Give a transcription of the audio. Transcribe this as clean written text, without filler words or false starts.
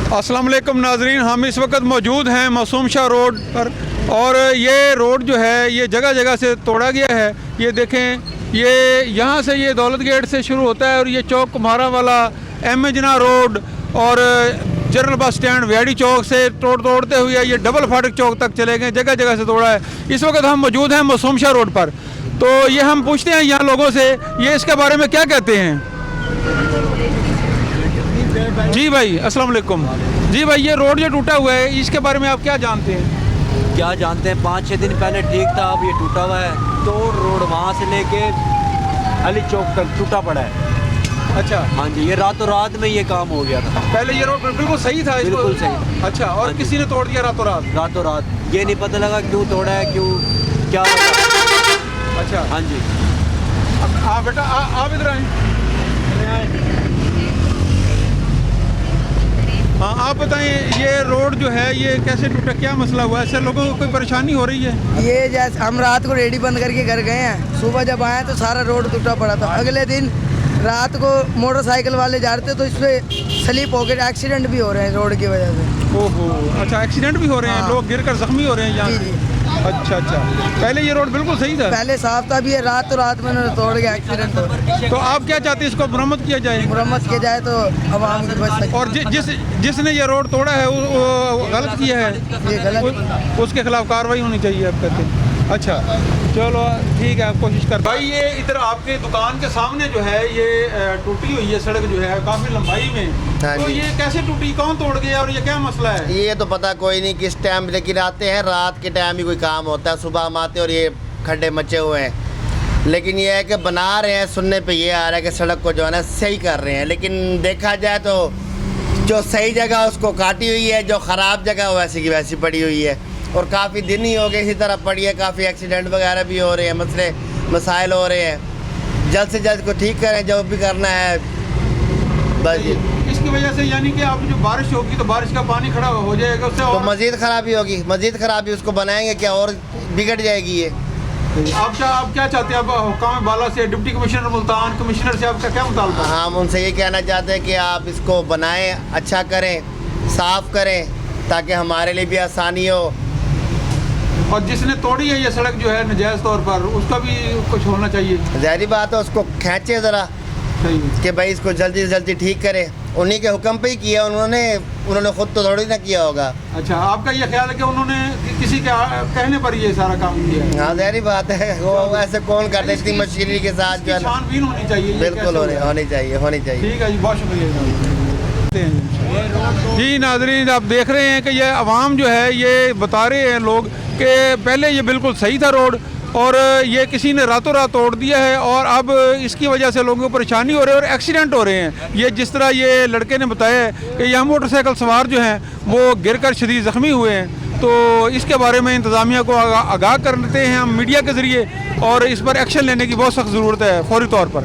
अस्सलाम वालेकुम नाजरीन, हम इस वक्त मौजूद हैं मासूम शाह रोड पर और ये रोड जो है ये जगह जगह से तोड़ा गया है। ये देखें, ये यहाँ से ये दौलत गेट से शुरू होता है और ये चौक कुम्हारा वाला, एम ए जिन्ना रोड और जनरल बस स्टैंड वीआईडी चौक से तोड़ते हुए ये डबल फाटक चौक तक चले गए, जगह जगह से तोड़ा है। इस वक्त हम मौजूद हैं मासूम शाह रोड पर, तो ये हम पूछते हैं यहाँ लोगों से ये इसके बारे में क्या कहते हैं। जी भाई अस्सलाम वालेकुम। जी भाई, ये रोड जो टूटा हुआ है इसके बारे में आप क्या जानते हैं? क्या जानते हैं, 5-6 दिन पहले ठीक था, अब ये टूटा हुआ है। तोड़ रोड वहाँ से लेके अली चौक तक टूटा पड़ा है। अच्छा, हाँ जी, ये रातों रात में ये काम हो गया था। पहले ये रोड बिल्कुल सही था? बिल्कुल सही। अच्छा, और हाँ किसी ने तोड़ दिया रातों रात? रातों रात ये नहीं पता लगा क्यों तोड़ा है, क्यों क्या लगा। अच्छा हाँ जी। अब बेटा आप इधर आए। हाँ, आप बताएं ये रोड जो है ये कैसे टूटा, क्या मसला हुआ? ऐसे लोगों को कोई परेशानी हो रही है? ये जैसे हम रात को रेडी बंद करके घर गए हैं, सुबह जब आए तो सारा रोड टूटा पड़ा था। अगले दिन रात को मोटरसाइकिल वाले जा रहे थे तो इस पे स्लिप हो गए, एक्सीडेंट भी हो रहे हैं रोड की वजह से। ओहो, अच्छा, एक्सीडेंट भी हो रहे हैं? हाँ। लोग गिरकर जख्मी हो रहे हैं यहाँ? जी जी। अच्छा अच्छा, पहले ये रोड बिल्कुल सही था? पहले साफ था, भी ये रातों रात में उन्होंने तोड़ के एक्सीडेंट हो रहे हैं। तो आप क्या चाहते हैं, इसको मरम्मत किया जाए? मुरम्मत किया जाए तो आवाम की बच सके। और जिसने ये रोड तोड़ा है वो गलत किया है, ये गलत, उसके खिलाफ कार्रवाई होनी चाहिए आप कहते हैं? अच्छा चलो ठीक है, आप कोशिश कर। भाई ये इधर आपके दुकान के सामने जो है ये टूटी हुई है सड़क जो है काफ़ी लंबाई में, हाँ तो जी। ये कैसे टूटी, कौन तोड़ गया और ये क्या मसला है? ये तो पता कोई नहीं किस टाइम, लेकिन आते हैं रात के टाइम ही कोई काम होता है, सुबह हम आते हैं और ये खड्डे मचे हुए हैं। लेकिन ये है कि बना रहे हैं, सुनने पे ये आ रहा है कि सड़क को जो है ना सही कर रहे हैं, लेकिन देखा जाए तो जो सही जगह उसको काटी हुई है, जो ख़राब जगह वैसी की वैसी पड़ी हुई है। और काफ़ी दिन ही हो गए इसी तरह पड़ी है, काफ़ी एक्सीडेंट वगैरह भी हो रहे हैं, मसाइल हो रहे हैं। जल्द से जल्द को ठीक करें, जो भी करना है बस। इसकी वजह से यानी कि आप जो बारिश होगी तो बारिश का पानी खड़ा हो जाएगा, उससे तो और मज़ीद ख़राबी होगी, मज़ीद ख़राबी उसको बनाएंगे क्या, और बिगड़ जाएगी ये। आप क्या चाहते हैं? आप हुक्काम बाला से, डिप्टी कमिश्नर मुल्तान, कमिश्नर से आपका क्या मुतालबा? हम उनसे ये कहना चाहते हैं कि आप इसको बनाएं, अच्छा करें, साफ़ करें, ताकि हमारे लिए भी आसानी हो। और जिसने तोड़ी है ये सड़क जो है नजायज़ तौर पर, उसका भी कुछ होना चाहिए। ज़ाहिर बात है, उसको खींचे ज़रा सही कि भाई इसको जल्दी से जल्दी ठीक करें। उन्हीं के हुक्म पे ही किया उन्होंने खुद तो थोड़ी ना किया होगा। अच्छा, आपका ये ख्याल है कि उन्होंने किसी के कहने पर ये सारा काम किया है? हाँ, ज़ाहिर बात है, वो ऐसे कौन करते इतनी मशीनरी के साथ जो है ना। छानबीन होनी चाहिए, ये बिल्कुल कैसे होगा? होनी चाहिए। ठीक है जी, बहुत शुक्रिया जी। नाज़रीन, आप देख रहे हैं कि ये अवाम जो है ये बता रहे हैं लोग कि पहले ये बिल्कुल सही था रोड और ये किसी ने रातों रात तोड़ दिया है और अब इसकी वजह से लोगों को परेशानी हो रही है और एक्सीडेंट हो रहे हैं। ये जिस तरह ये लड़के ने बताया है कि यहाँ मोटरसाइकिल सवार जो हैं वो गिरकर शदीद ज़ख्मी हुए हैं, तो इसके बारे में इंतज़ामिया को आगाह करते हैं हम मीडिया के ज़रिए और इस पर एक्शन लेने की बहुत सख्त ज़रूरत है फौरी तौर पर।